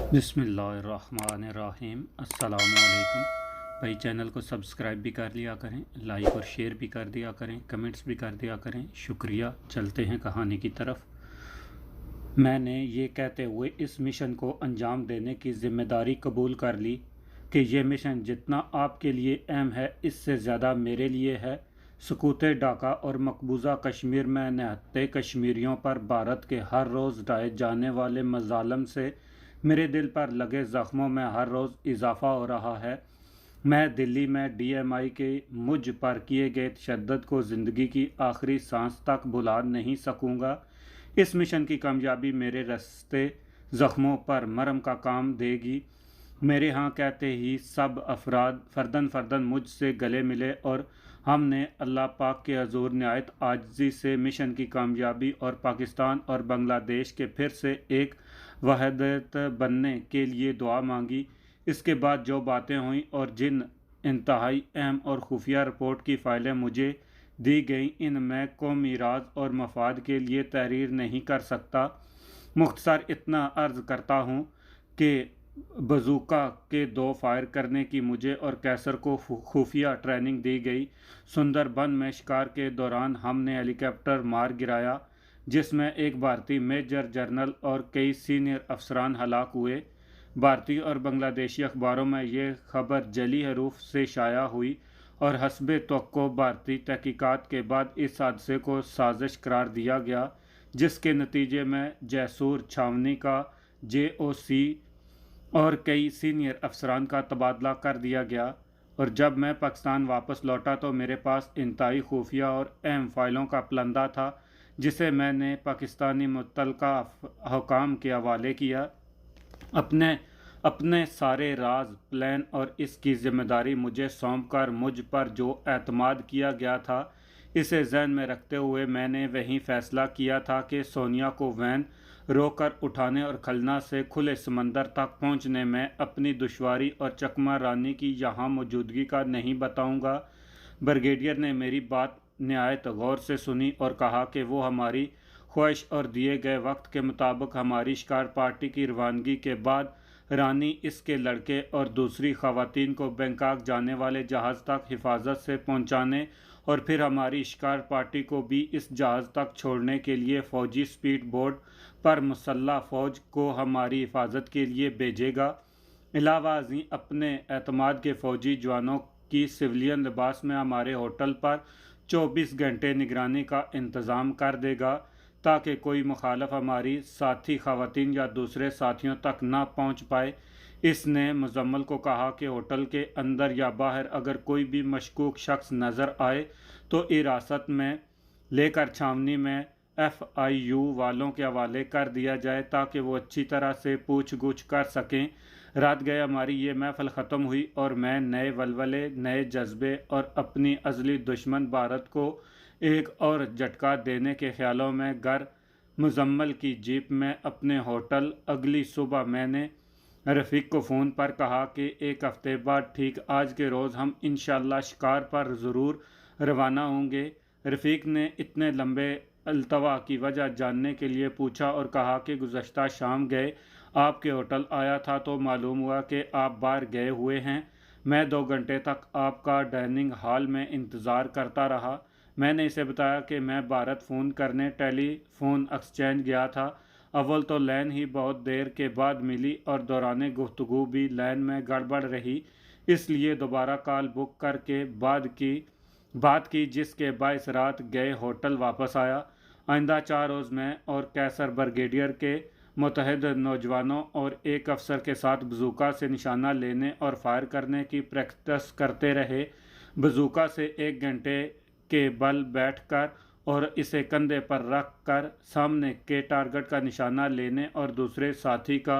बिस्मिल्लाहिर्रहमानिर्रहीम। अस्सलामुअलैकुम। भाई, चैनल को सब्सक्राइब भी कर लिया करें, लाइक और शेयर भी कर दिया करें, कमेंट्स भी कर दिया करें। शुक्रिया। चलते हैं कहानी की तरफ। मैंने ये कहते हुए इस मिशन को अंजाम देने की ज़िम्मेदारी कबूल कर ली कि यह मिशन जितना आपके लिए अहम है, इससे ज़्यादा मेरे लिए है। सकूत ढाका और मकबूजा कश्मीर में निहत्ते कश्मीरियों पर भारत के हर रोज़ ढाए जाने वाले मजालम से मेरे दिल पर लगे ज़ख्मों में हर रोज़ इजाफ़ा हो रहा है। मैं दिल्ली में डीएमआई के मुझ पर किए गए तशद्दुद को ज़िंदगी की आखिरी सांस तक भुला नहीं सकूँगा। इस मिशन की कामयाबी मेरे रास्ते ज़ख्मों पर मरहम का काम देगी। मेरे यहाँ कहते ही सब अफराद फ़र्दन फ़र्दन मुझसे गले मिले और हमने अल्लाह पाक के हज़ूर नहायत आजिज़ी से मिशन की कामयाबी और पाकिस्तान और बांग्लादेश के फिर से एक वहदत बनने के लिए दुआ मांगी। इसके बाद जो बातें हुईं और जिन इंतहाई अहम और खुफिया रिपोर्ट की फ़ाइलें मुझे दी गई, इनमें कौमी राज और मफाद के लिए तहरीर नहीं कर सकता। मुख्तसर इतना अर्ज़ करता हूँ कि बजूका के 2 फायर करने की मुझे और कैसर को खुफिया ट्रेनिंग दी गई। सुंदरबन में शिकार के दौरान हमने हेलीकॉप्टर मार गिराया, जिसमें एक भारतीय मेजर जनरल और कई सीनियर अफसरान हलाक हुए। भारतीय और बांग्लादेशी अखबारों में ये खबर जली हरूफ से शाया हुई और हस्बे तवक्को भारतीय तहकीकात के बाद इस हादसे को साजिश करार दिया गया, जिसके नतीजे में जैसूर छावनी का JOC और कई सीनियर अफसरान का तबादला कर दिया गया। और जब मैं पाकिस्तान वापस लौटा तो मेरे पास इंतहाई खुफिया और अहम फाइलों का पलंदा था, जिसे मैंने पाकिस्तानी मुतल्लिका हुकाम के हवाले किया। अपने अपने सारे राज, प्लान और इसकी जिम्मेदारी मुझे सौंप कर मुझ पर जो एतमाद किया गया था, इसे जहन में रखते हुए मैंने वहीं फैसला किया था कि सोनिया को वैन रोकर उठाने और खलना से खुले समंदर तक पहुंचने में अपनी दुश्वारी और चकमा रानी की यहाँ मौजूदगी का नहीं बताऊंगा। ब्रिगेडियर ने मेरी बात निहायत गौर से सुनी और कहा कि वो हमारी ख्वाहिश और दिए गए वक्त के मुताबिक हमारी शिकार पार्टी की रवानगी के बाद रानी, इसके लड़के और दूसरी खवातीन को बैंकॉक जाने वाले जहाज़ तक हिफाजत से पहुंचाने और फिर हमारी शिकार पार्टी को भी इस जहाज़ तक छोड़ने के लिए फ़ौजी स्पीड बोट पर मुसल्लह फ़ौज को हमारी हिफाजत के लिए भेजेगा। अलावा अज़ीं अपने एतमाद के फ़ौजी जवानों की सिविलियन लिबास में हमारे होटल पर 24 घंटे निगरानी का इंतज़ाम कर देगा, ताकि कोई मुखालफ हमारी साथी खवातीन या दूसरे साथियों तक ना पहुंच पाए। इसने मुजम्मल को कहा कि होटल के अंदर या बाहर अगर कोई भी मशकूक शख्स नज़र आए तो हिरासत में लेकर छावनी में FIU वालों के हवाले कर दिया जाए, ताकि वो अच्छी तरह से पूछ गुछ कर सकें। रात गए हमारी ये महफिल ख़त्म हुई और मैं नए वलवले, नए जज्बे और अपनी अज़ली दुश्मन भारत को एक और झटका देने के ख्यालों में घर मुजम्मल की जीप में अपने होटल। अगली सुबह मैंने रफ़ीक को फ़ोन पर कहा कि एक हफ़्ते बाद ठीक आज के रोज़ हम इंशाअल्लाह शिकार पर ज़रूर रवाना होंगे। रफ़ीक ने इतने लंबे अल्तवा की वजह जानने के लिए पूछा और कहा कि गुज़श्ता शाम गए आपके होटल आया था तो मालूम हुआ कि आप बाहर गए हुए हैं। मैं 2 घंटे तक आपका डाइनिंग हॉल में इंतज़ार करता रहा। मैंने इसे बताया कि मैं भारत फ़ोन करने टेलीफोन एक्सचेंज गया था। अव्वल तो लाइन ही बहुत देर के बाद मिली और दौरान गुफ्तगू भी लाइन में गड़बड़ रही, इसलिए दोबारा कॉल बुक करके बात की, जिसके बायस रात गए होटल वापस आया। आइंदा 4 रोज़ में और कैसर ब्रिगेडियर के मुतहद नौजवानों और एक अफसर के साथ बजूका से निशाना लेने और फायर करने की प्रैक्टिस करते रहे। बजूका से 1 घंटे के बल बैठकर और इसे कंधे पर रख कर सामने के टारगेट का निशाना लेने और दूसरे साथी का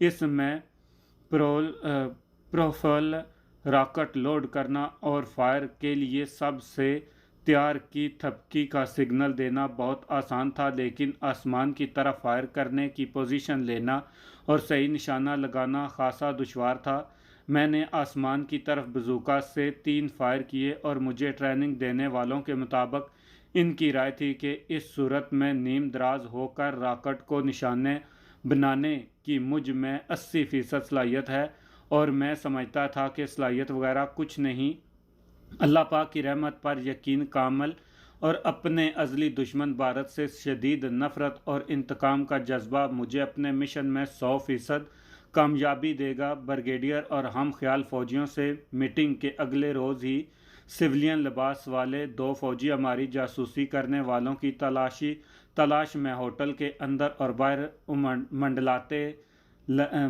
इसमें प्रोफाइल रॉकेट लोड करना और फायर के लिए सबसे तैयार की थपकी का सिग्नल देना बहुत आसान था, लेकिन आसमान की तरफ फायर करने की पोजीशन लेना और सही निशाना लगाना खासा दुश्वार था। मैंने आसमान की तरफ बजूका से 3 फायर किए और मुझे ट्रेनिंग देने वालों के मुताबिक इनकी राय थी कि इस सूरत में नीम दराज होकर रॉकेट को निशाने बनाने की मुझ में 80% सलाहियत है और मैं समझता था कि सलाहियत वगैरह कुछ नहीं, अल्लाह पाक की रहमत पर यकीन कामल और अपने अज़ली दुश्मन भारत से शदीद नफ़रत और इंतकाम का जज्बा मुझे अपने मिशन में 100% कामयाबी देगा। ब्रिगेडियर और हम ख्याल फ़ौजियों से मीटिंग के अगले रोज़ ही सिविलियन लिबास वाले 2 फ़ौजी हमारी जासूसी करने वालों की तलाश में होटल के अंदर और बाहर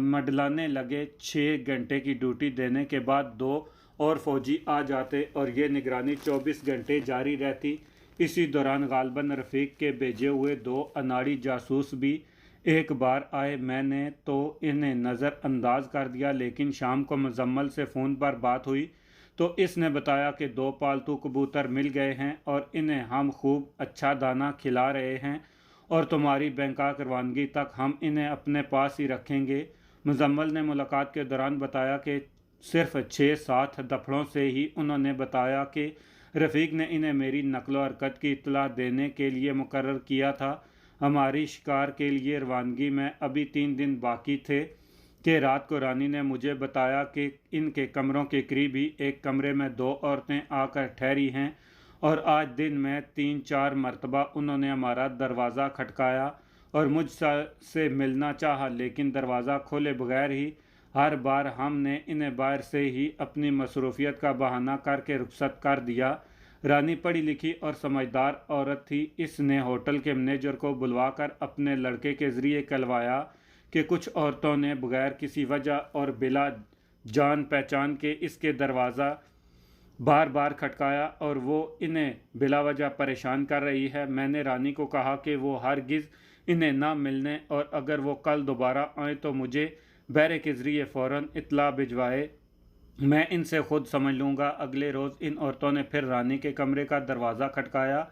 मंडलाने लगे। 6 घंटे की ड्यूटी देने के बाद 2 और फौजी आ जाते और ये निगरानी 24 घंटे जारी रहती। इसी दौरान गालबन रफ़ीक के भेजे हुए 2 अनाड़ी जासूस भी एक बार आए। मैंने तो इन्हें नज़रअंदाज कर दिया, लेकिन शाम को मुजम्मल से फ़ोन पर बात हुई तो इसने बताया कि 2 पालतू कबूतर मिल गए हैं और इन्हें हम खूब अच्छा दाना खिला रहे हैं और तुम्हारी बैंकॉक रवानगी तक हम इन्हें अपने पास ही रखेंगे। मुजम्मल ने मुलाकात के दौरान बताया कि सिर्फ 6-7 दफड़ों से ही उन्होंने बताया कि रफ़ीक ने इन्हें मेरी नकलो हरकत की इत्तला देने के लिए मुकर्रर किया था। हमारी शिकार के लिए रवानगी में अभी 3 दिन बाकी थे कि रात को रानी ने मुझे बताया कि इनके कमरों के करीब ही एक कमरे में 2 औरतें आकर ठहरी हैं और आज दिन में 3-4 मरतबा उन्होंने हमारा दरवाज़ा खटकाया और मुझसे मिलना चाहा, लेकिन दरवाज़ा खोले बगैर ही हर बार हमने इन्हें बाहर से ही अपनी मसरूफियत का बहाना करके रुखसत कर दिया। रानी पढ़ी लिखी और समझदार औरत थी। इसने होटल के मैनेजर को बुलवाकर अपने लड़के के ज़रिए कहलवाया कि कुछ औरतों ने बगैर किसी वजह और बिला जान पहचान के इसके दरवाज़ा बार बार खटकाया और वो इन्हें बिला वजह परेशान कर रही है। मैंने रानी को कहा कि वो हरगिज़ इन्हें ना मिलने और अगर वो कल दोबारा आए तो मुझे बैरे के ज़रिए फ़ौरन इत्तला भिजवाए, मैं इनसे ख़ुद समझ लूँगा। अगले रोज़ इन औरतों ने फिर रानी के कमरे का दरवाज़ा खटकाया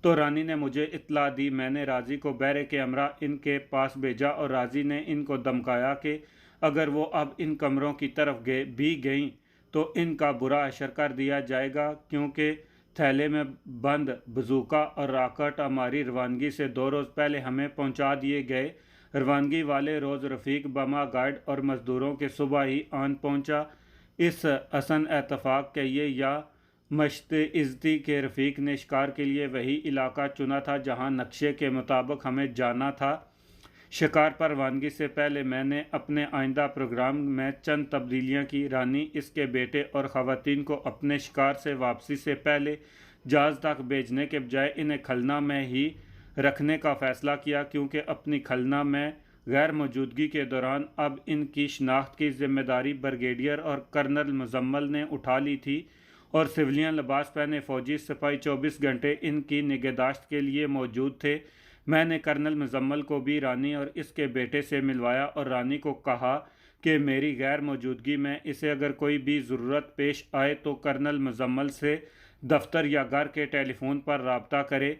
तो रानी ने मुझे इत्तला दी। मैंने राजी को बैरे के अमरा इनके पास भेजा और राजी ने इनको धमकाया कि अगर वो अब इन कमरों की तरफ भी गईं तो इनका बुरा असर कर दिया जाएगा, क्योंकि थैले में बंद बजूका और राकट हमारी रवानगी से 2 रोज़ पहले हमें पहुंचा दिए गए। रवानगी वाले रोज़ रफ़ीक बमा गाइड और मज़दूरों के सुबह ही आन पहुंचा। इस हसन एतफाक़ के ये या मश्त इज़्ज़ती के रफ़ीक ने शिकार के लिए वही इलाका चुना था जहां नक्शे के मुताबिक हमें जाना था। शिकार पर रवानगी से पहले मैंने अपने आइंदा प्रोग्राम में चंद तब्दीलियां की। रानी इसके बेटे और ख़वातीन को अपने शिकार से वापसी से पहले जहाज़ तक भेजने के बजाय इन्हें खलना में ही रखने का फ़ैसला किया, क्योंकि अपनी खलना में गैर मौजूदगी के दौरान अब इनकी शनाख्त की जिम्मेदारी ब्रिगेडियर और कर्नल मुजम्मल ने उठा ली थी और सिविलियन लिबास पहने फ़ौजी सिपाही 24 घंटे इनकी निगहदाश्त के लिए मौजूद थे। मैंने कर्नल मुजम्मल को भी रानी और इसके बेटे से मिलवाया और रानी को कहा कि मेरी गैर मौजूदगी में इसे अगर कोई भी ज़रूरत पेश आए तो कर्नल मुजम्मल से दफ्तर या घर के टेलीफोन पर रब्ता करे।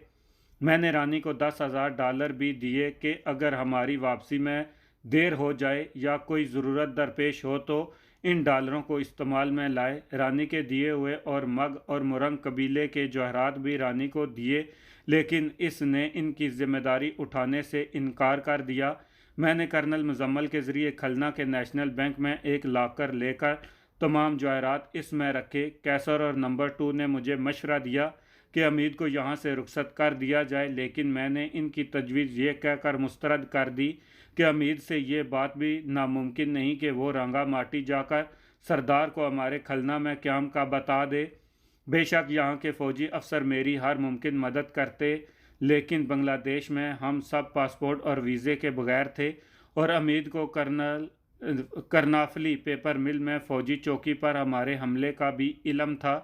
मैंने रानी को $10,000 भी दिए कि अगर हमारी वापसी में देर हो जाए या कोई ज़रूरत दरपेश हो तो इन डॉलरों को इस्तेमाल में लाए। रानी के दिए हुए और मग और मुरंग कबीले के जवाहरात भी रानी को दिए, लेकिन इसने इनकी जिम्मेदारी उठाने से इनकार कर दिया। मैंने कर्नल मुजम्मल के ज़रिए खलना के नेशनल बैंक में एक लॉकर लेकर तमाम जवाहरात इसमें रखे। कैसर और नंबर 2 ने मुझे मशवरा दिया कि हमीद को यहाँ से रुखसत कर दिया जाए, लेकिन मैंने इनकी तजवीज़ ये कहकर मुस्तरद कर दी कि हमीद से ये बात भी नामुमकिन नहीं कि वो रंगा माटी जाकर सरदार को हमारे खलना में क़याम का बता दे। बेशक यहाँ के फ़ौजी अफसर मेरी हर मुमकिन मदद करते, लेकिन बांग्लादेश में हम सब पासपोर्ट और वीज़े के बगैर थे और हमीद को करनाफली पेपर मिल में फ़ौजी चौकी पर हमारे हमले का भी इल्म था।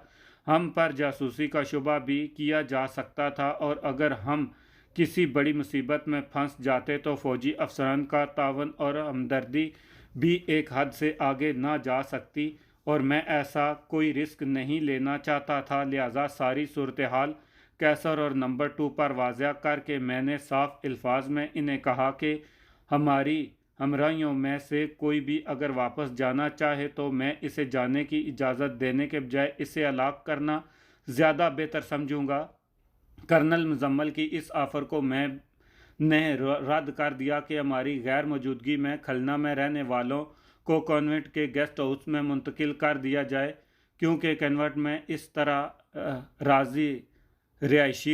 हम पर जासूसी का शुबा भी किया जा सकता था और अगर हम किसी बड़ी मुसीबत में फंस जाते तो फ़ौजी अफसरान का तावन और हमदर्दी भी एक हद से आगे ना जा सकती और मैं ऐसा कोई रिस्क नहीं लेना चाहता था। लिहाजा सारी सूरत हाल कैसर और नंबर 2 पर वाज़ह करके मैंने साफ अल्फाज में इन्हें कहा कि हमारी हमराहियों में से कोई भी अगर वापस जाना चाहे तो मैं इसे जाने की इजाज़त देने के बजाय इसे हलाक करना ज़्यादा बेहतर समझूंगा। कर्नल मुजम्मल की इस ऑफ़र को मैं ने रद्द कर दिया कि हमारी गैर मौजूदगी में खलना में रहने वालों को कॉन्वेंट के गेस्ट हाउस में मुंतकिल कर दिया जाए, क्योंकि कन्वर्ट में इस तरह आर्जी रिहाइश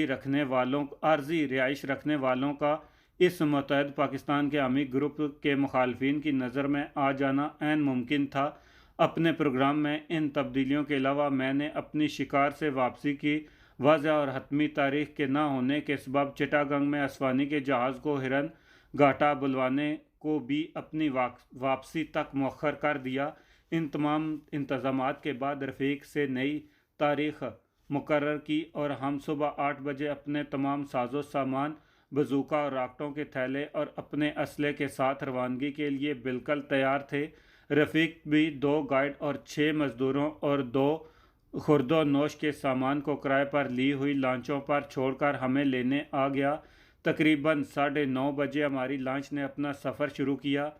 रखने वालों का इस मुत्तहद पाकिस्तान के अमी ग्रुप के मुखालफिन की नज़र में आ जाना ऐन मुमकिन था। अपने प्रोग्राम में इन तब्दीलियों के अलावा मैंने अपनी शिकार से वापसी की वाज़ह और हतमी तारीख के न होने के सबब चिटागंग में असवानी के जहाज़ को हिरन घाटा बुलवाने को भी अपनी वापसी तक मौखर कर दिया। इन तमाम इंतज़ामात के बाद रफ़ीक से नई तारीख़ मुकर्रर की और हम सुबह 8 बजे अपने तमाम साजो सामान, बजूका और राकटों के थैले और अपने असले के साथ रवानगी के लिए बिल्कुल तैयार थे। रफ़ीक भी 2 गाइड और 6 मज़दूरों और 2 खुर्दो नोश के सामान को किराए पर ली हुई लांचों पर छोड़कर हमें लेने आ गया। तकरीबन 9:30 बजे हमारी लांच ने अपना सफ़र शुरू किया।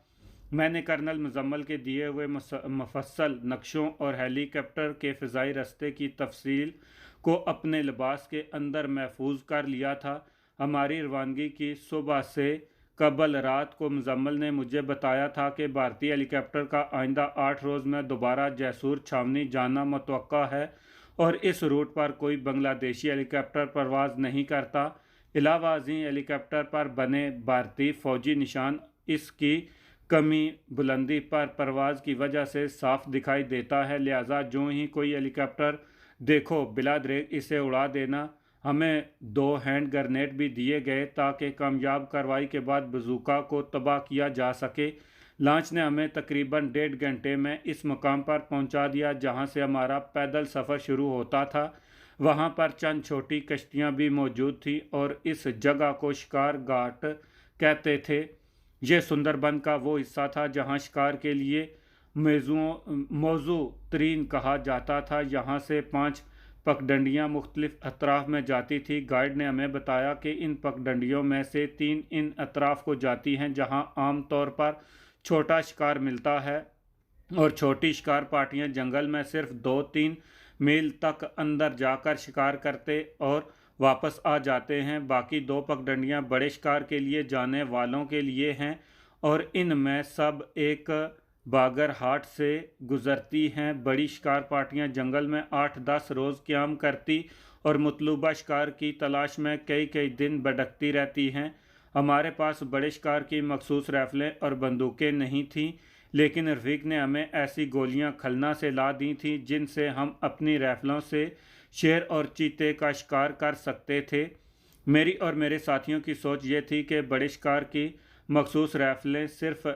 मैंने कर्नल मुजम्मल के दिए हुए मुफस्सल नक्शों और हेलीकॉप्टर के फ़िज़ाई रास्ते की तफसील को अपने लिबास के अंदर महफूज कर लिया था। हमारी रवानगी की सुबह से कबल रात को मुजम्मल ने मुझे बताया था कि भारतीय हेलीकॉप्टर का आइंदा 8 रोज़ में दोबारा जैसूर छावनी जाना मुतवक्का है और इस रूट पर कोई बांग्लादेशी हेलीकॉप्टर परवाज़ नहीं करता। अलावा अज़ीं हेलीकॉप्टर पर बने भारतीय फ़ौजी निशान इसकी कमी बुलंदी पर परवाज़ की वजह से साफ दिखाई देता है, लिहाजा जो ही कोई हेलीकॉप्टर देखो बिला दरेक इसे उड़ा देना। हमें 2 हैंड ग्रेनेड भी दिए गए ताकि कामयाब कार्रवाई के बाद बजूका को तबाह किया जा सके। लॉन्च ने हमें तकरीबन 1.5 घंटे में इस मुकाम पर पहुंचा दिया जहां से हमारा पैदल सफ़र शुरू होता था। वहां पर चंद छोटी कश्तियां भी मौजूद थी और इस जगह को शिकार घाट कहते थे। यह सुंदरबन का वो हिस्सा था जहां शिकार के लिए मौजू तरीन कहा जाता था। यहाँ से 5 पगडंडियाँ मुख्तलिफ अतराफ़ में जाती थी। गाइड ने हमें बताया कि इन पगडंडियों में से 3 इन अतराफ़ को जाती हैं जहाँ आम तौर पर छोटा शिकार मिलता है और छोटी शिकार पार्टियाँ जंगल में सिर्फ 2-3 मील तक अंदर जाकर शिकार करते और वापस आ जाते हैं। बाकी 2 पगडंडियाँ बड़े शिकार के लिए जाने वालों के लिए हैं और इनमें सब एक बागरहाट से गुज़रती हैं। बड़ी शिकार पार्टियां जंगल में 8-10 रोज़ क़याम करती और मतलूबा शिकार की तलाश में कई दिन भटकती रहती हैं। हमारे पास बड़े शिकार की मखसूस राइफ़लें और बंदूकें नहीं थीं, लेकिन रफ़ीक ने हमें ऐसी गोलियां खलना से ला दी थीं जिनसे हम अपनी राइफ़लों से शेर और चीते का शिकार कर सकते थे। मेरी और मेरे साथियों की सोच ये थी कि बड़े शिकार की मखसूस राइफ़लें सिर्फ़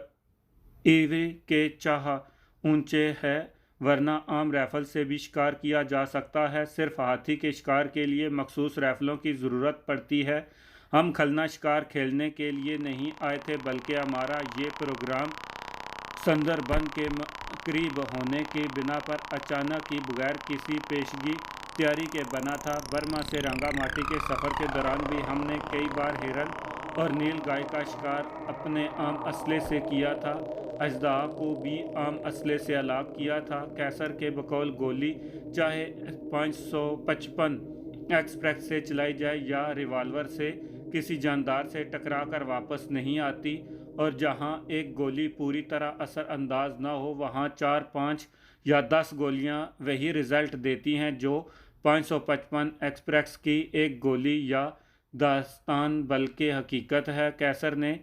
ईवी के चाह ऊंचे है, वरना आम राइफ़ल से भी शिकार किया जा सकता है। सिर्फ हाथी के शिकार के लिए मखसूस राइफ़लों की ज़रूरत पड़ती है। हम खलना शिकार खेलने के लिए नहीं आए थे, बल्कि हमारा ये प्रोग्राम सुंदरबन के करीब होने की बिना पर अचानक ही बगैर किसी पेशगी तैयारी के बना था। बर्मा से रंगामाटी के सफ़र के दौरान भी हमने कई बार हिरन और नील गाय का शिकार अपने आम असले से किया था। अजदा को भी आम असले से हलाक किया था। कैसर के बकौल गोली चाहे 555 एक्सप्रेस से चलाई जाए या रिवाल्वर से किसी जानदार से टकरा कर वापस नहीं आती, और जहां एक गोली पूरी तरह असरअंदाज न हो वहां 4, 5 या 10 गोलियां वही रिज़ल्ट देती हैं जो 555 एक्सप्रेस की एक गोली या दास्तान बल्कि हकीकत है। कैसर ने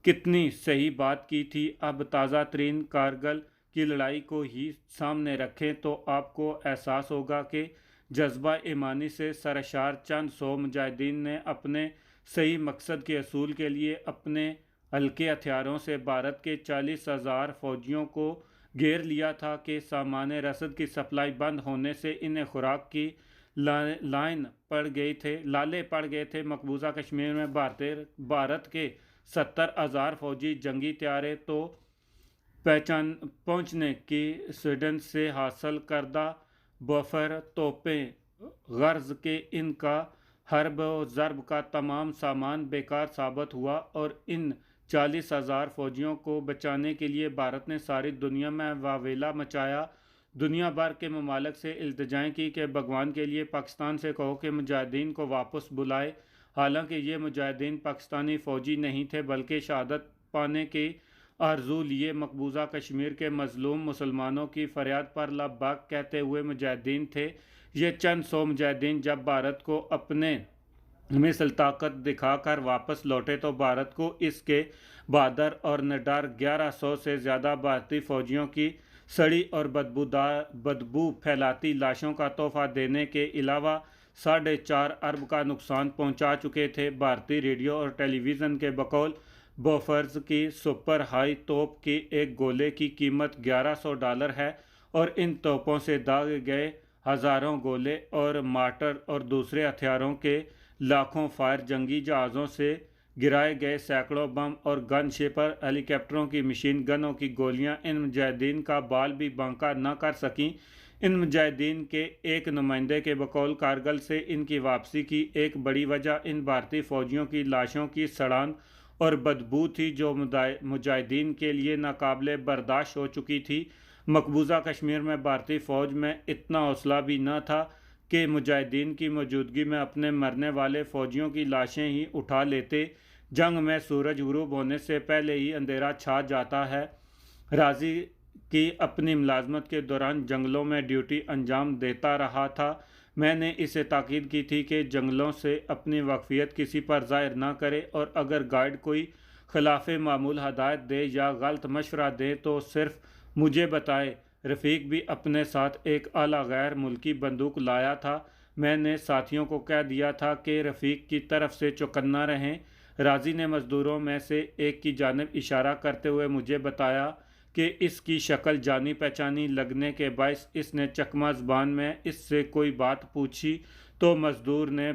कितनी सही बात की थी। अब ताज़ा तरीन कारगिल की लड़ाई को ही सामने रखें तो आपको एहसास होगा कि जज्बा ईमानी से सरशार चंद 100 मुजाहिदीन ने अपने सही मकसद के असूल के लिए अपने हल्के हथियारों से भारत के 40,000 फौजियों को घेर लिया था कि सामान रसद की सप्लाई बंद होने से इन्हें खुराक की लाले पड़ गए थे। मकबूजा कश्मीर में भारत के 70,000 फौजी जंगी तैयारे तो पहुंचने की स्वीडन से हासिल करदा बफर तोपें गर्ज के इनका हर्ब ज़र्ब का तमाम सामान बेकार साबित हुआ और इन 40,000 फौजियों को बचाने के लिए भारत ने सारी दुनिया में वावेला मचाया। दुनिया भर के ममालिक से इल्तिजाएं की कि भगवान के लिए पाकिस्तान से कहो कि मुजाहिदीन को वापस बुलाए। हालांकि ये मुजाहिदीन पाकिस्तानी फ़ौजी नहीं थे बल्कि शहादत पाने के आरजू लिए मकबूजा कश्मीर के मज़लूम मुसलमानों की फ़रियाद पर लब्बैक कहते हुए मुजाहिदीन थे। ये चंद सौ मुजाहिदीन जब भारत को अपने मिसल ताकत दिखाकर वापस लौटे तो भारत को इसके बहादुर और निडर 1100 से ज़्यादा भारतीय फ़ौजियों की सड़ी और बदबू फैलाती लाशों का तोहफा देने के अलावा 4.5 अरब का नुकसान पहुंचा चुके थे। भारतीय रेडियो और टेलीविज़न के बकौल बोफर्स की सुपर हाई तोप की एक गोले की कीमत $1100 है और इन तोपों से दागे गए हज़ारों गोले और मार्टर और दूसरे हथियारों के लाखों फायर जंगी जहाज़ों से गिराए गए सैकड़ों बम और गन शिपर हेलीकॉप्टरों की मशीन गनों की गोलियां इन मुजाहिदीन का बाल भी बांका न कर सकीं। इन मुजाहिदीन के एक नुमाइंदे के बकौल कारगिल से इनकी वापसी की एक बड़ी वजह इन भारतीय फ़ौजियों की लाशों की सड़ांध और बदबू थी जो मुजाहिदीन के लिए नाकाबिले बर्दाश्त हो चुकी थी। मकबूजा कश्मीर में भारतीय फ़ौज में इतना हौसला भी न था कि मुजाहिदीन की मौजूदगी में अपने मरने वाले फ़ौजियों की लाशें ही उठा लेते। जंग में सूरज गुरूब होने से पहले ही अंधेरा छा जाता है। राजी की अपनी मुलाजमत के दौरान जंगलों में ड्यूटी अंजाम देता रहा था। मैंने इसे ताकीद की थी कि जंगलों से अपनी वाकफियत किसी पर ज़ाहिर ना करे और अगर गाइड कोई खिलाफ मामूल हदायत दे या गलत मशवरा दे तो सिर्फ मुझे बताए। रफ़ीक भी अपने साथ एक आला गैर मुल्की बंदूक लाया था। मैंने साथियों को कह दिया था कि रफ़ीक की तरफ से चौकन्ना रहें। राजी ने मज़दूरों में से एक की जानिब इशारा करते हुए मुझे बताया कि इसकी शक्ल जानी पहचानी लगने के बायस इसने चकमा ज़बान में इससे कोई बात पूछी तो मज़दूर ने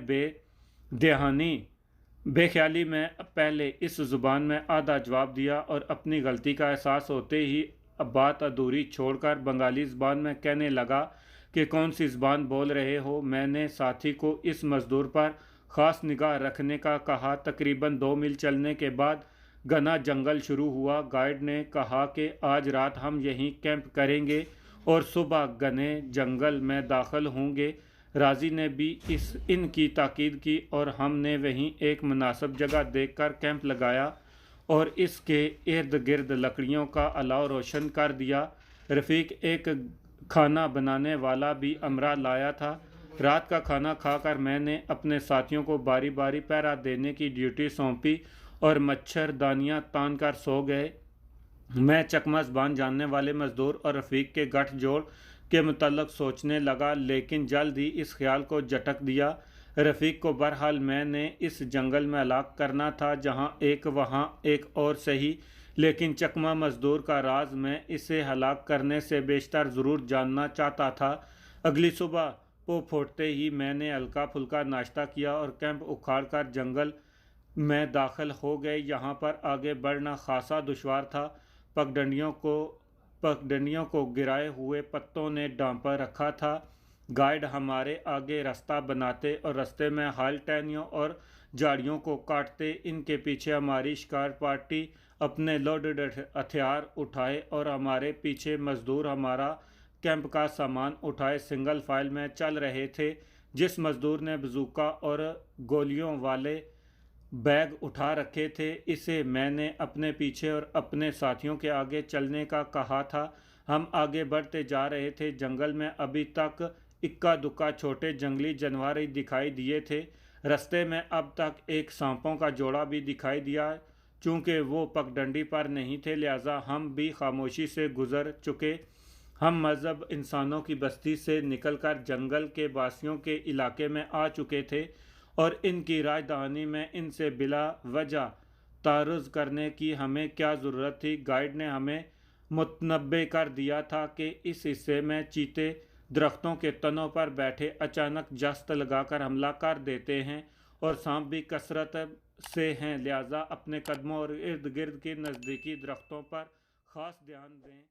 बेख्याली में पहले इस ज़ुबान में आधा जवाब दिया और अपनी गलती का एहसास होते ही बात अधूरी छोड़कर बंगाली ज़बान में कहने लगा कि कौन सी ज़बान बोल रहे हो। मैंने साथी को इस मज़दूर पर ख़ास निगाह रखने का कहा। तकरीबन 2 मील चलने के बाद घना जंगल शुरू हुआ। गाइड ने कहा कि आज रात हम यहीं कैंप करेंगे और सुबह घने जंगल में दाखिल होंगे। राजी ने भी इनकी ताकीद की और हमने वहीं एक मुनासिब जगह देखकर कैंप लगाया और इसके इर्द गिर्द लकड़ियों का अलाव रोशन कर दिया। रफ़ीक एक खाना बनाने वाला भी अमरा लाया था। रात का खाना खाकर मैंने अपने साथियों को बारी बारी पहरा देने की ड्यूटी सौंपी और मच्छरदानियाँ तान कर सो गए। मैं चकमा ज़बान जानने वाले मज़दूर और रफ़ीक के गठजोड़ के मुतल्लक सोचने लगा, लेकिन जल्द ही इस ख्याल को झटक दिया। रफ़ीक को बहरहाल मैंने इस जंगल में हलाक करना था, जहाँ एक वहाँ एक और सही, लेकिन चकमा मज़दूर का राज मैं इसे हलाक करने से बेशतर ज़रूर जानना चाहता था। अगली सुबह पो फूटते ही मैंने हल्का फुल्का नाश्ता किया और कैंप उखाड़ कर जंगल में दाखिल हो गए। यहाँ पर आगे बढ़ना खासा दुश्वार था। पगडंडियों को गिराए हुए पत्तों ने ढांपा रखा था। गाइड हमारे आगे रास्ता बनाते और रास्ते में हाल टहनियों और झाड़ियों को काटते। इनके पीछे हमारी शिकार पार्टी अपने लोडेड हथियार उठाए और हमारे पीछे मज़दूर हमारा कैंप का सामान उठाए सिंगल फाइल में चल रहे थे। जिस मज़दूर ने बजूका और गोलियों वाले बैग उठा रखे थे, इसे मैंने अपने पीछे और अपने साथियों के आगे चलने का कहा था। हम आगे बढ़ते जा रहे थे। जंगल में अभी तक इक्का दुक्का छोटे जंगली जानवर ही दिखाई दिए थे। रास्ते में अब तक एक सांपों का जोड़ा भी दिखाई दिया। चूँकि वो पगडंडी पर नहीं थे, लिहाजा हम भी खामोशी से गुजर चुके। हम मज़हब इंसानों की बस्ती से निकलकर जंगल के वासियों के इलाके में आ चुके थे और इनकी राजधानी में इनसे बिला वजह तारुज़ करने की हमें क्या ज़रूरत थी। गाइड ने हमें मुतनब्बे कर दिया था कि इस हिस्से में चीते दरख्तों के तनों पर बैठे अचानक जस्त लगाकर हमला कर देते हैं और सांप भी कसरत से हैं, लिहाजा अपने कदमों और इर्द गिर्द के नज़दीकी दरख्तों पर ख़ास ध्यान दें।